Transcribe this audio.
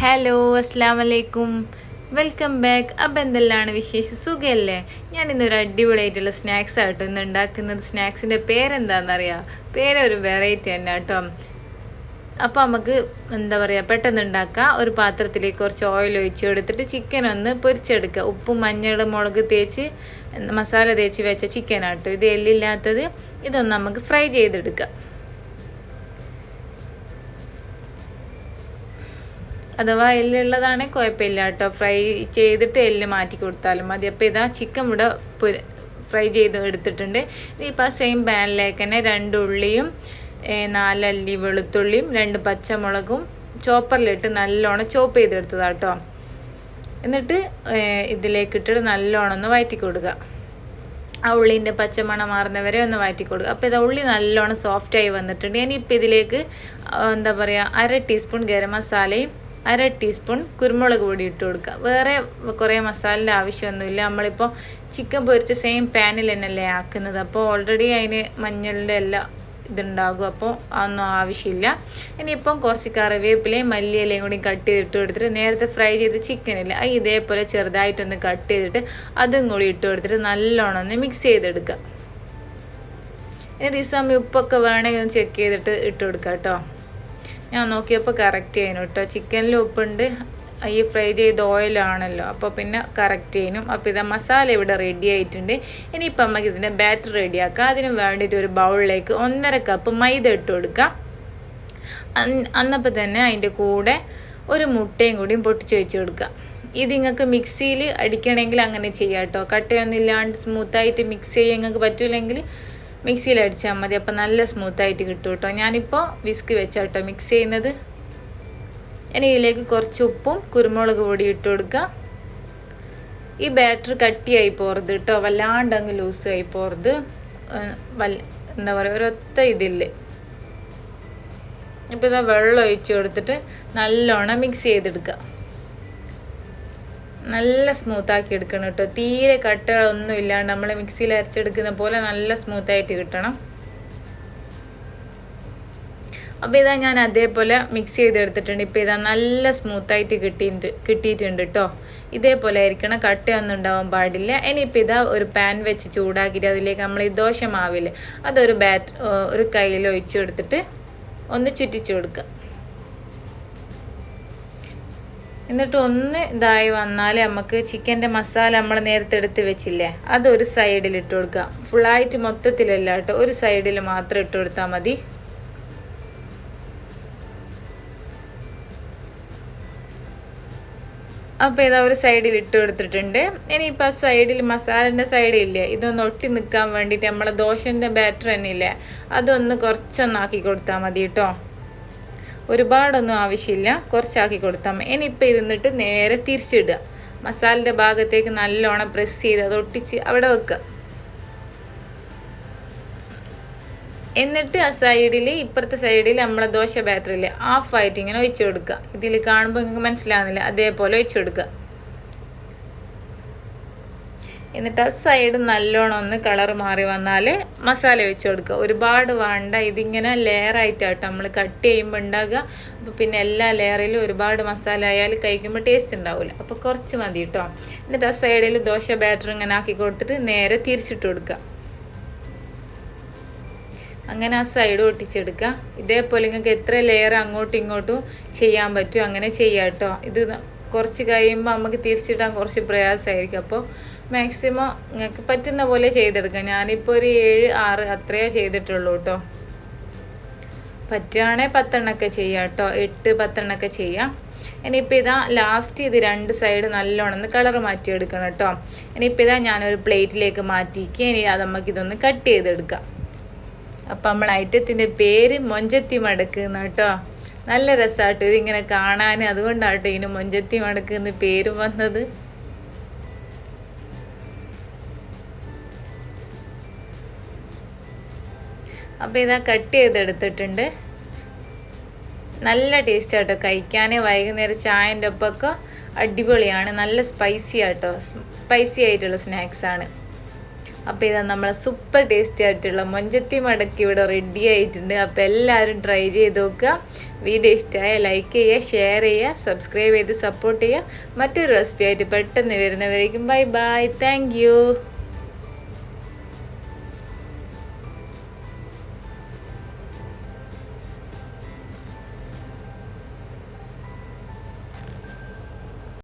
Hello അസ്സാം വലൈക്കും, welcome back. അപ്പം എന്തെല്ലാണ് വിശേഷം, സുഖമല്ലേ? ഞാൻ ഇന്നൊരു അടിപൊളിയായിട്ടുള്ള സ്നാക്സ് ആട്ടോ ഇന്ന് ഉണ്ടാക്കുന്നത്. സ്നാക്സിൻ്റെ പേരെന്താണെന്നറിയാം? പേരൊരു വെറൈറ്റി തന്നെ കേട്ടോ. അപ്പോൾ നമുക്ക് എന്താ പറയുക, പെട്ടെന്ന് ഉണ്ടാക്കാം. ഒരു പാത്രത്തിലേക്ക് കുറച്ച് ഓയിൽ ഒഴിച്ച് കൊടുത്തിട്ട് ചിക്കൻ ഒന്ന് പൊരിച്ചെടുക്കുക. ഉപ്പും മഞ്ഞൾ മുളക് തേച്ച് മസാല തേച്ച് വെച്ച ചിക്കനാട്ടോ ഇത്, എല്ലില്ലാത്തത്. ഇതൊന്ന് നമുക്ക് ഫ്രൈ ചെയ്തെടുക്കാം. അഥവാ എല്ലുള്ളതാണെങ്കിൽ കുഴപ്പമില്ല കേട്ടോ, ഫ്രൈ ചെയ്തിട്ട് എല്ല് മാറ്റി കൊടുത്താലും മതി. അപ്പോൾ ഇതാ ചിക്കൻ ഇവിടെ ഫ്രൈ ചെയ്ത് എടുത്തിട്ടുണ്ട്. ഇനിയിപ്പോൾ ആ സെയിം പാനിലേക്ക് തന്നെ 2 ഉള്ളിയും 4 അല്ലി വെളുത്തുള്ളിയും 2 പച്ചമുളകും ചോപ്പറിലിട്ട് നല്ലോണം ചോപ്പ് ചെയ്തെടുത്തതാണ് കേട്ടോ. എന്നിട്ട് ഇതിലേക്ക് ഇട്ടിട്ട് നല്ലോണം ഒന്ന് വഴറ്റി കൊടുക്കുക. ആ ഉള്ളീൻ്റെ പച്ചമണം മാറുന്നവരെ ഒന്ന് വഴറ്റി കൊടുക്കുക. അപ്പോൾ ഇത് ഉള്ളി നല്ലോണം സോഫ്റ്റായി വന്നിട്ടുണ്ട്. ഇനിയിപ്പോൾ ഇതിലേക്ക് എന്താ പറയുക, 1/2 ടീസ്പൂൺ ഗരം മസാലയും 1/2 ടീസ്പൂൺ കുരുമുളക് പൊടി ഇട്ട് കൊടുക്കുക. വേറെ കുറേ മസാലയുടെ ആവശ്യമൊന്നുമില്ല. നമ്മളിപ്പോൾ ചിക്കൻ പൊരിച്ച സെയിം പാനിൽ തന്നെയല്ലേ ആക്കുന്നത്. അപ്പോൾ ഓൾറെഡി അതിന് മഞ്ഞളുടെ എല്ലാം ഇതുണ്ടാകും, അപ്പോൾ അതൊന്നും ആവശ്യമില്ല. ഇനിയിപ്പം കുറച്ച് കറിവേപ്പിലയും മല്ലിയിലയും കൂടി കട്ട് ചെയ്തിട്ട് കൊടുത്തിട്ട് നേരത്തെ ഫ്രൈ ചെയ്ത് ചിക്കനില്ല അത് ഇതേപോലെ ചെറുതായിട്ടൊന്ന് കട്ട് ചെയ്തിട്ട് അതും കൂടി ഇട്ട് കൊടുത്തിട്ട് നല്ലോണം ഒന്ന് മിക്സ് ചെയ്തെടുക്കുക. ഈ സമയം ഉപ്പൊക്കെ വേണമെങ്കിൽ ഒന്ന് ചെക്ക് ചെയ്തിട്ട് ഇട്ട് കൊടുക്കുക കേട്ടോ. ഞാൻ നോക്കിയപ്പോൾ കറക്റ്റ് ചെയ്യുന്നു കേട്ടോ. ചിക്കനിൽ ഉപ്പുണ്ട്, ഈ ഫ്രൈ ചെയ്ത ഓയിലാണല്ലോ, അപ്പോൾ പിന്നെ കറക്റ്റ് ചെയ്യുന്നു. അപ്പോൾ ഇതാ മസാല ഇവിടെ റെഡി ആയിട്ടുണ്ട്. ഇനിയിപ്പോൾ നമുക്ക് ഇതിൻ്റെ ബാറ്റർ റെഡിയാക്കാം. അതിന് വേണ്ടിയിട്ട് ഒരു ബൗളിലേക്ക് 1.5 കപ്പ് മൈദ ഇട്ട് കൊടുക്കാം. അന്നപ്പോൾ തന്നെ അതിൻ്റെ കൂടെ ഒരു മുട്ടയും കൂടിയും പൊട്ടിച്ച് വെച്ച് കൊടുക്കുക. ഇത് നിങ്ങൾക്ക് മിക്സിയിൽ അടിക്കണമെങ്കിൽ അങ്ങനെ ചെയ്യാം കേട്ടോ. കട്ടയൊന്നും ഇല്ലാണ്ട് സ്മൂത്തായിട്ട് മിക്സ് ചെയ്യാൻ നിങ്ങൾക്ക് പറ്റില്ലെങ്കിൽ മിക്സിയിൽ അടിച്ചാൽ മതി. അപ്പോൾ നല്ല സ്മൂത്തായിട്ട് കിട്ടും കേട്ടോ. ഞാനിപ്പോൾ വിസ്ക് വെച്ചാൽ കേട്ടോ മിക്സ് ചെയ്യുന്നത്. ഇനി ഇതിലേക്ക് കുറച്ച് ഉപ്പും കുരുമുളക് പൊടി ഇട്ട് കൊടുക്കുക. ഈ ബാറ്റർ കട്ടിയായി പോകരുത് കേട്ടോ, വല്ലാണ്ട് അങ്ങ് ലൂസായി പോകരുത്. എന്താ പറയുക, ഒരൊത്ത ഇതില്ലേ. ഇപ്പോൾ ഇതാ വെള്ളം ഒഴിച്ച് കൊടുത്തിട്ട് നല്ലോണം മിക്സ് ചെയ്തെടുക്കുക. നല്ല സ്മൂത്താക്കി എടുക്കണം കേട്ടോ. തീരെ കട്ടകളൊന്നും ഇല്ലാണ്ട് നമ്മൾ മിക്സിയിൽ അരച്ചെടുക്കുന്ന പോലെ നല്ല സ്മൂത്തായിട്ട് കിട്ടണം. അപ്പോൾ ഇതാ ഞാൻ അതേപോലെ മിക്സ് ചെയ്തെടുത്തിട്ടുണ്ട്. ഇപ്പോൾ ഇതാ നല്ല സ്മൂത്തായിട്ട് കിട്ടിയിട്ടുണ്ട് കേട്ടോ. ഇതേപോലെ ആയിരിക്കണം, കട്ടയൊന്നും ഉണ്ടാവാൻ പാടില്ല. ഇനിയിപ്പോൾ ഇതാ ഒരു പാൻ വെച്ച് ചൂടാക്കിയിട്ട് അതിലേക്ക് നമ്മൾ ഈ ദോശ മാവില്ലേ അതൊരു ഒരു കയ്യിൽ ഒഴിച്ചു കൊടുത്തിട്ട് ഒന്ന് ചുറ്റിച്ചു കൊടുക്കുക. എന്നിട്ട് ഒന്ന് ഇതായി വന്നാൽ നമുക്ക് ചിക്കൻ്റെ മസാല നമ്മൾ നേരത്തെ എടുത്ത് വെച്ചില്ലേ അതൊരു സൈഡിൽ ഇട്ട് കൊടുക്കുക. ഫുള്ളായിട്ട് മൊത്തത്തിലല്ല കേട്ടോ, ഒരു സൈഡിൽ മാത്രം ഇട്ട് കൊടുത്താൽ മതി. അപ്പോൾ ഇതാ ഒരു സൈഡിൽ ഇട്ട് കൊടുത്തിട്ടുണ്ട്. ഇനിയിപ്പോൾ ആ സൈഡിൽ മസാലേൻ്റെ സൈഡില്ലേ ഇതൊന്ന് ഒട്ടി നിൽക്കാൻ വേണ്ടിയിട്ട് നമ്മളെ ദോശൻ്റെ ബാറ്റർ തന്നെ ഇല്ലേ അതൊന്ന് കുറച്ചൊന്നാക്കി കൊടുത്താൽ മതി കേട്ടോ. ഒരുപാടൊന്നും ആവശ്യമില്ല, കുറച്ചാക്കി കൊടുത്താൽ മതി. ഇനിയിപ്പോൾ ഇരുന്നിട്ട് നേരെ തിരിച്ചിടുക. മസാലയുടെ ഭാഗത്തേക്ക് നല്ലോണം പ്രസ് ചെയ്ത് അത് ഒട്ടിച്ച് അവിടെ വെക്കുക. എന്നിട്ട് ആ സൈഡിൽ ഇപ്പുറത്തെ സൈഡിൽ നമ്മളെ ദോശ ബാറ്ററിൽ ഹാഫായിട്ട് ഇങ്ങനെ ഒഴിച്ചു കൊടുക്കുക. ഇതിൽ കാണുമ്പോൾ നിങ്ങൾക്ക് മനസ്സിലാവുന്നില്ല, അതേപോലെ ഒഴിച്ചു കൊടുക്കുക. എന്നിട്ട് ആ സൈഡ് നല്ലോണം ഒന്ന് കളർ മാറി വന്നാൽ മസാല വെച്ച് കൊടുക്കുക. ഒരുപാട് വേണ്ട, ഇതിങ്ങനെ ലെയറായിട്ടാട്ടോ നമ്മൾ കട്ട് ചെയ്യുമ്പോൾ ഉണ്ടാകുക. അപ്പോൾ പിന്നെ എല്ലാ ലെയറിലും ഒരുപാട് മസാല ആയാൽ കഴിക്കുമ്പോൾ ടേസ്റ്റ് ഉണ്ടാവില്ല. അപ്പോൾ കുറച്ച് മതി കേട്ടോ. എന്നിട്ട് ആ സൈഡിൽ ദോശ ബാറ്റർ ഇങ്ങനെ ആക്കി കൊടുത്തിട്ട് നേരെ തിരിച്ചിട്ട് കൊടുക്കുക. അങ്ങനെ ആ സൈഡ് ഒട്ടിച്ചെടുക്കുക. ഇതേപോലെ നിങ്ങൾക്ക് എത്ര ലെയർ അങ്ങോട്ടും ഇങ്ങോട്ടും ചെയ്യാൻ പറ്റും അങ്ങനെ ചെയ്യാം കേട്ടോ. ഇത് കുറച്ച് കഴിയുമ്പോൾ നമുക്ക് തിരിച്ചിടാൻ കുറച്ച് പ്രയാസമായിരിക്കും. അപ്പോൾ മാക്സിമം നിങ്ങൾക്ക് പറ്റുന്ന പോലെ ചെയ്തെടുക്കാം. ഞാനിപ്പോൾ ഒരു 7-6 അത്രയേ ചെയ്തിട്ടുള്ളൂ കേട്ടോ. പറ്റുകയാണെങ്കിൽ 10 എണ്ണമൊക്കെ ചെയ്യാം കേട്ടോ, 8-10 എണ്ണമൊക്കെ ചെയ്യാം. ഇനിയിപ്പോൾ ഇതാ ലാസ്റ്റ് ഇത് 2 സൈഡ് നല്ലോണം ഒന്ന് കളർ മാറ്റിയെടുക്കണം കേട്ടോ. ഇനിയിപ്പോൾ ഇതാ ഞാനൊരു പ്ലേറ്റിലേക്ക് മാറ്റിക്കുക. ഇനി അത് നമുക്കിതൊന്ന് കട്ട് ചെയ്തെടുക്കാം. അപ്പം നമ്മൾ ഐറ്റത്തിൻ്റെ പേര് മൊഞ്ചത്തി മടക്ക് എന്ന് കേട്ടോ. നല്ല രസമാട്ടോ ഇതിങ്ങനെ കാണാൻ, അതുകൊണ്ടാട്ടോ ഇതിന് മൊഞ്ചത്തി മടക്ക് എന്ന് പേര് വന്നത്. അപ്പോൾ ഇതാ കട്ട് ചെയ്തെടുത്തിട്ടുണ്ട്. നല്ല ടേസ്റ്റ് ആട്ടോ കഴിക്കാൻ. വൈകുന്നേരം ചായൻ്റെ ഒപ്പമൊക്കെ അടിപൊളിയാണ്. നല്ല സ്പൈസി ആട്ടോ, സ്പൈസി ആയിട്ടുള്ള സ്നാക്സാണ്. അപ്പോൾ ഇതാ നമ്മളെ സൂപ്പർ ടേസ്റ്റി ആയിട്ടുള്ള മൊഞ്ചത്തി മടക്കി ഇവിടെ റെഡി ആയിട്ടുണ്ട്. അപ്പോൾ എല്ലാവരും ട്രൈ ചെയ്ത് നോക്കുക. വീഡിയോ ഇഷ്ടമായ ലൈക്ക് ചെയ്യുക, ഷെയർ ചെയ്യുക, സബ്സ്ക്രൈബ് ചെയ്ത് സപ്പോർട്ട് ചെയ്യുക. മറ്റൊരു റെസിപ്പി ആയിട്ട് പെട്ടെന്ന് വരുന്നവരേക്കും ബൈ ബൈ. Thank you.